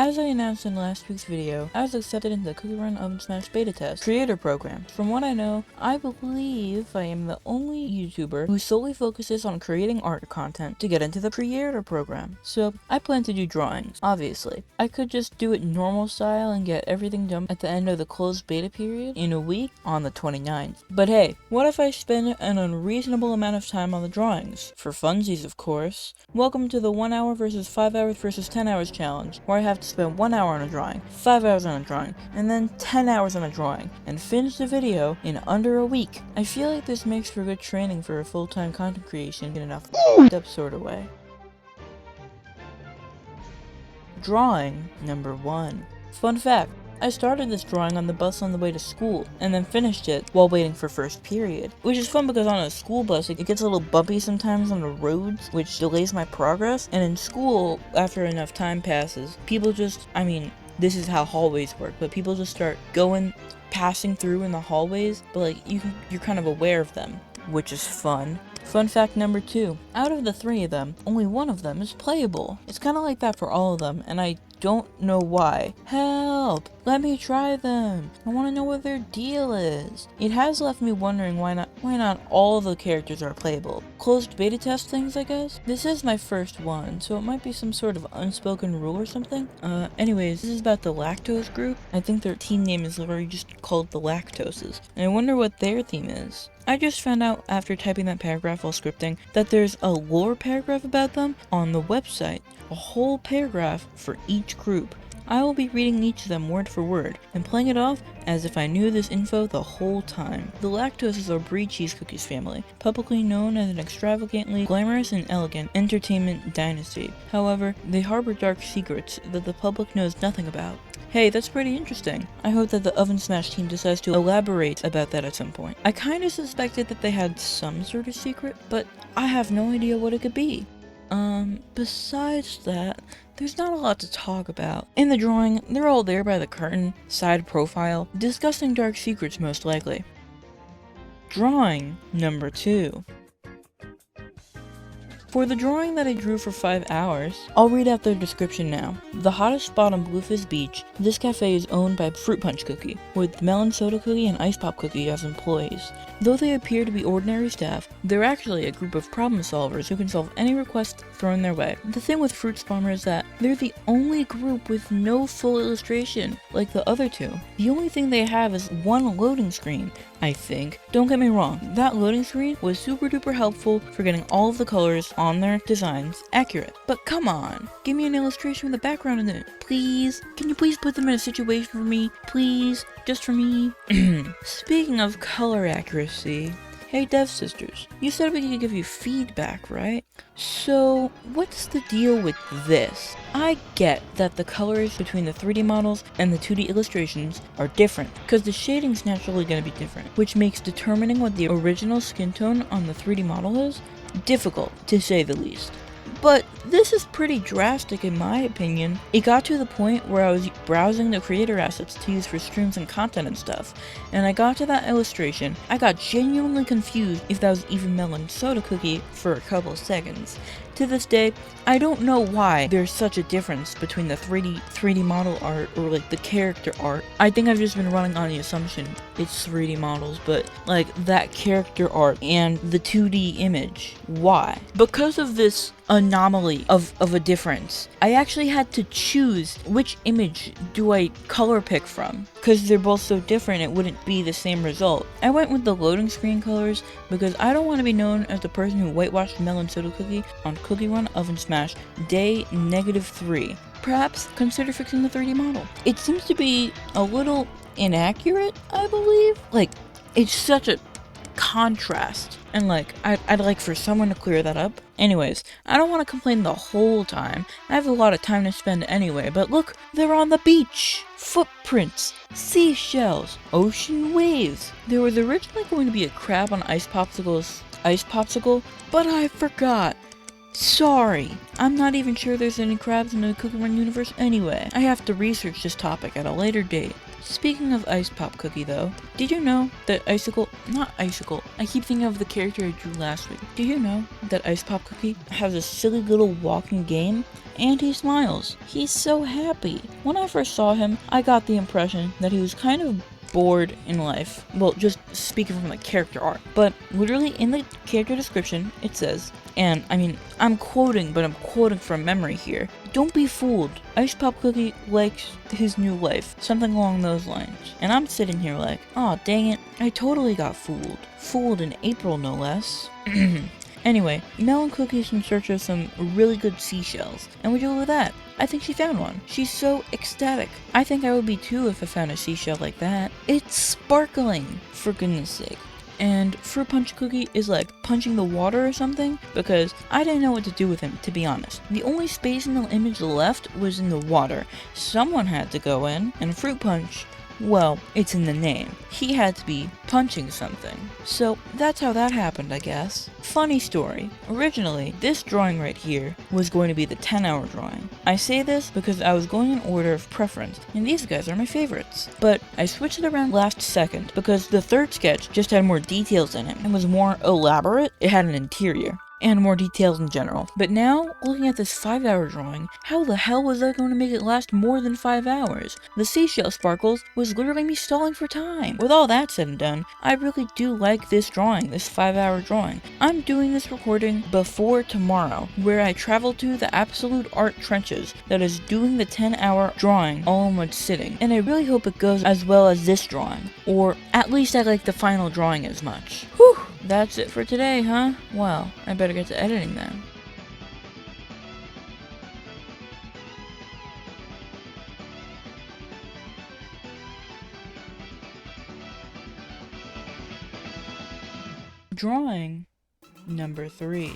As I announced in last week's video, I was accepted into the Cookie Run Oven Smash Beta Test Creator Program. From what I know, I believe I am the only YouTuber who solely focuses on creating art content to get into the Creator Program. So, I plan to do drawings, obviously. I could just do it normal style and get everything done at the end of the closed beta period in a week on the 29th. But hey, what if I spend an unreasonable amount of time on the drawings? For funsies, of course. Welcome to the 1 hour versus 5 hours versus 10 hours challenge, where I have to spend 1 hour on a drawing, 5 hours on a drawing, and then 10 hours on a drawing, and finish the video in under a week. I feel like this makes for good training for a full-time content creation in an up sort of way. Drawing number 1. Fun fact, I started this drawing on the bus on the way to school, and then finished it while waiting for first period. Which is fun because on a school bus, it gets a little bumpy sometimes on the roads, which delays my progress, and in school, after enough time passes, people just, this is how hallways work, but people just start passing through in the hallways, but like, you're kind of aware of them, which is fun. Fun fact number 2, out of the 3 of them, only one of them is playable. It's kind of like that for all of them, and I don't know why. Help! Let me try them! I want to know what their deal is. It has left me wondering why not all of the characters are playable. Closed beta test things, I guess? This is my first one, so it might be some sort of unspoken rule or something. Anyways, this is about the Lactose group. I think their team name is literally just called the Lactoses, and I wonder what their theme is. I just found out after typing that paragraph while scripting that there's a lore paragraph about them on the website. A whole paragraph for each group. I will be reading each of them word for word, and playing it off as if I knew this info the whole time. The Lactoses are Brie Cheese Cookies family, publicly known as an extravagantly glamorous and elegant entertainment dynasty. However, they harbor dark secrets that the public knows nothing about. Hey, that's pretty interesting. I hope that the Oven Smash team decides to elaborate about that at some point. I kinda suspected that they had some sort of secret, but I have no idea what it could be. Besides that, there's not a lot to talk about. In the drawing, they're all there by the curtain, side profile, discussing dark secrets most likely. Drawing number 2. For the drawing that I drew for 5 hours, I'll read out their description now. The hottest spot on Bluefish Beach, this cafe is owned by Fruit Punch Cookie, with Melon Soda Cookie and Ice Pop Cookie as employees. Though they appear to be ordinary staff, they're actually a group of problem solvers who can solve any request thrown their way. The thing with Fruit Farmer is that they're the only group with no full illustration, like the other two. The only thing they have is one loading screen, I think. Don't get me wrong, that loading screen was super duper helpful for getting all of the colors on their designs accurate. But come on, give me an illustration with a background in it, please. Can you please put them in a situation for me, please? Just for me? Speaking of color accuracy, hey Dev Sisters, you said we could give you feedback, right? So, what's the deal with this? I get that the colors between the 3D models and the 2D illustrations are different, because the shading's naturally going to be different, which makes determining what the original skin tone on the 3D model is difficult, to say the least. But this is pretty drastic in my opinion. It got to the point where I was browsing the creator assets to use for streams and content and stuff, and I got to that illustration. I got genuinely confused if that was even Melon Soda Cookie for a couple seconds. To this day, I don't know why there's such a difference between the 3D model art or like the character art. I think I've just been running on the assumption it's 3D models, but like that character art and the 2D image. Why? Because of this anomaly of a difference, I actually had to choose which image do I color pick from. Because they're both so different, it wouldn't be the same result. I went with the loading screen colors because I don't want to be known as the person who whitewashed Melon Soda Cookie on Cookie Run Oven Smash day -3. Perhaps consider fixing the 3D model. It seems to be a little inaccurate, I believe. Like, it's such a contrast, and like I'd like for someone to clear that up. Anyways, I don't want to complain the whole time. I have a lot of time to spend anyway, but look, they're on the beach. Footprints, seashells, ocean waves. There was originally going to be a crab on Ice Popsicle, but I forgot. Sorry, I'm not even sure there's any crabs in the Cookie Run universe anyway. I have to research this topic at a later date. Speaking of Ice Pop Cookie though, did you know that not Icicle, I keep thinking of the character I drew last week. Do you know that Ice Pop Cookie has a silly little walking game? And he smiles. He's so happy. When I first saw him, I got the impression that he was kind of bored in life. Well, just speaking from the character art. But literally in the character description, it says, and I mean, I'm quoting from memory here. Don't be fooled. Ice Pop Cookie likes his new life. Something along those lines. And I'm sitting here like, aw, dang it. I totally got fooled. Fooled in April, no less. Anyway, Melon Cookie's in search of some really good seashells. And would you look at that? I think she found one. She's so ecstatic. I think I would be too if I found a seashell like that. It's sparkling, for goodness sake. And Fruit Punch Cookie is like punching the water or something, because I didn't know what to do with him, to be honest. The only space in the image left was in the water. Someone had to go in, and Fruit Punch, well, it's in the name. He had to be punching something. So that's how that happened, I guess. Funny story. Originally, this drawing right here was going to be the 10-hour drawing. I say this because I was going in order of preference, and these guys are my favorites. But I switched it around last second because the third sketch just had more details in it and was more elaborate. It had an interior and more details in general. But now, looking at this 5-hour drawing, how the hell was I going to make it last more than 5 hours? The seashell sparkles was literally me stalling for time. With all that said and done, I really do like this drawing, this 5-hour drawing. I'm doing this recording before tomorrow, where I travel to the Absolute Art Trenches that is doing the 10-hour drawing all in one sitting. And I really hope it goes as well as this drawing, or at least I like the final drawing as much. Whew! That's it for today, huh? Well, I better get to editing then. Drawing number 3.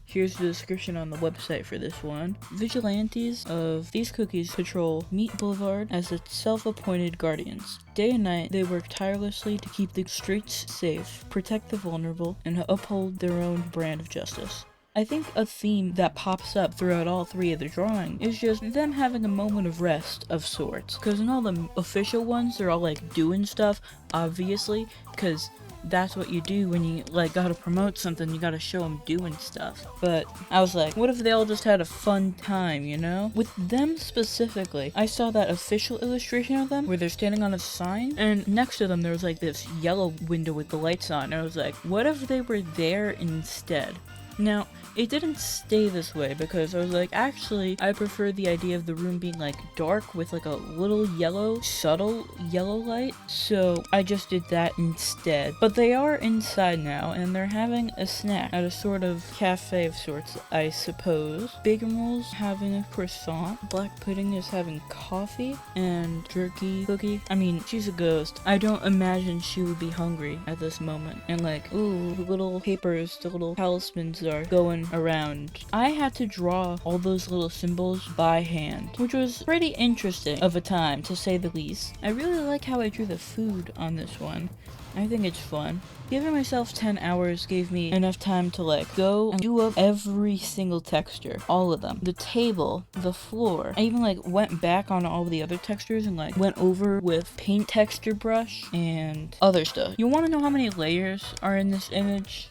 Here's the description on the website for this one. Vigilantes of these cookies patrol Meat Boulevard as its self-appointed guardians. Day and night, they work tirelessly to keep the streets safe, protect the vulnerable, and uphold their own brand of justice. I think a theme that pops up throughout all 3 of the drawing is just them having a moment of rest of sorts. Because in all the official ones, they're all like doing stuff, obviously, because that's what you do when you like gotta promote something, you gotta show them doing stuff. But I was like, what if they all just had a fun time, you know? With them specifically, I saw that official illustration of them where they're standing on a sign, and next to them there was like this yellow window with the lights on, and I was like, what if they were there instead? Now, it didn't stay this way because I was like, actually, I prefer the idea of the room being like dark with like a little yellow, subtle yellow light. So I just did that instead. But they are inside now and they're having a snack at a sort of cafe of sorts, I suppose. Bacon Rolls having a croissant. Black Pudding is having coffee and Jerky Cookie. I mean, she's a ghost. I don't imagine she would be hungry at this moment. And like, ooh, the little papers, the little talismans are going around. I had to draw all those little symbols by hand, which was pretty interesting of a time, to say the least. I really like how I drew the food on this one. I think it's fun. Giving myself 10 hours gave me enough time to like go and do up every single texture. All of them. The table, the floor. I even like went back on all the other textures and like went over with paint texture brush and other stuff. You want to know how many layers are in this image?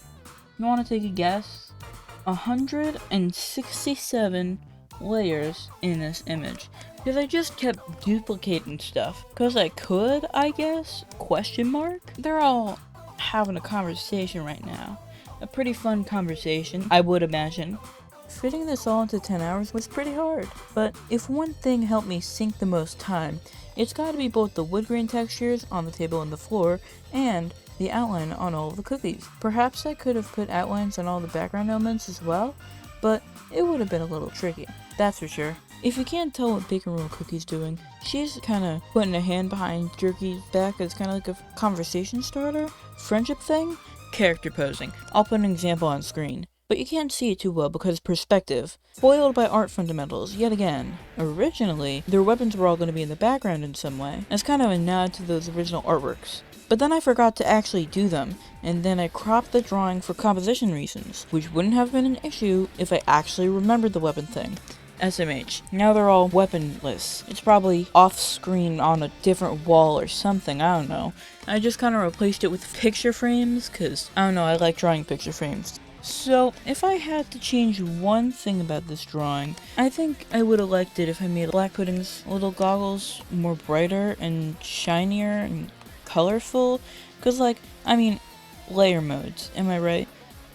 You want to take a guess? 167 layers in this image. Because I just kept duplicating stuff. Because I could, I guess? Question mark? They're all having a conversation right now. A pretty fun conversation, I would imagine. Fitting this all into 10 hours was pretty hard. But if one thing helped me sink the most time, it's gotta be both the wood grain textures on the table and the floor, and the outline on all of the cookies. Perhaps I could have put outlines on all the background elements as well, but it would have been a little tricky, that's for sure. If you can't tell what Bacon Roll Cookie's doing, she's kind of putting a hand behind Jerky's back as kind of like a conversation starter, friendship thing, character posing. I'll put an example on screen. But you can't see it too well because perspective. Spoiled by art fundamentals, yet again. Originally, their weapons were all going to be in the background in some way, as kind of a nod to those original artworks. But then I forgot to actually do them, and then I cropped the drawing for composition reasons, which wouldn't have been an issue if I actually remembered the weapon thing. SMH. Now they're all weaponless. It's probably off screen on a different wall or something, I don't know. I just kind of replaced it with picture frames, cause, I don't know, I like drawing picture frames. So, if I had to change one thing about this drawing, I think I would have liked it if I made Black Pudding's little goggles more brighter and shinier and colorful. Cause like, I mean, layer modes, am I right?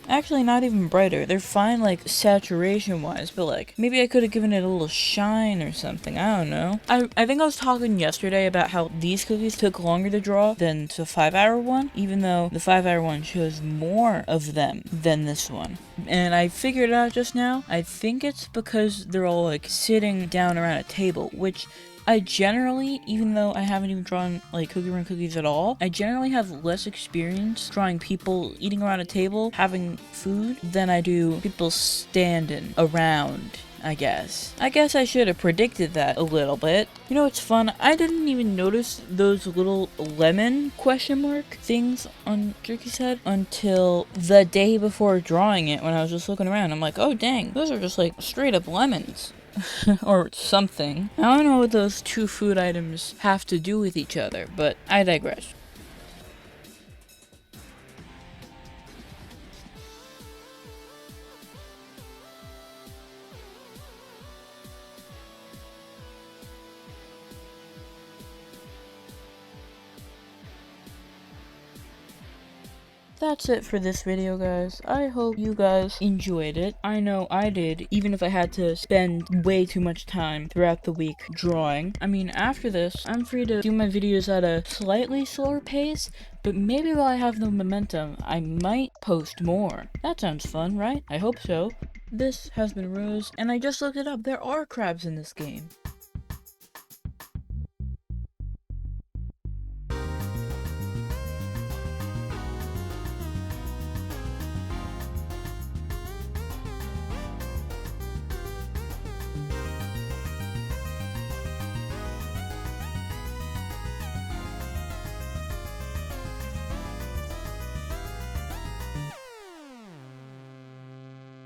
Actually, not even brighter. They're fine, like, saturation-wise, but, like, maybe I could have given it a little shine or something. I don't know. I think I was talking yesterday about how these cookies took longer to draw than the 5-hour one, even though the 5-hour one shows more of them than this one. And I figured it out just now. I think it's because they're all, like, sitting down around a table, which I generally, even though I haven't even drawn like Cookie Run cookies at all, I generally have less experience drawing people eating around a table, having food, than I do people standing around, I guess. I guess I should have predicted that a little bit. You know what's fun? I didn't even notice those little lemon question mark things on Jerky's head until the day before drawing it when I was just looking around. I'm like, oh dang, those are just like straight up lemons. Or something. I don't know what those two food items have to do with each other, but I digress. That's it for this video, guys. I hope you guys enjoyed it. I know I did, even if I had to spend way too much time throughout the week drawing. I mean, after this, I'm free to do my videos at a slightly slower pace, but maybe while I have the momentum, I might post more. That sounds fun, right? I hope so. This has been Rose, and I just looked it up. There are crabs in this game.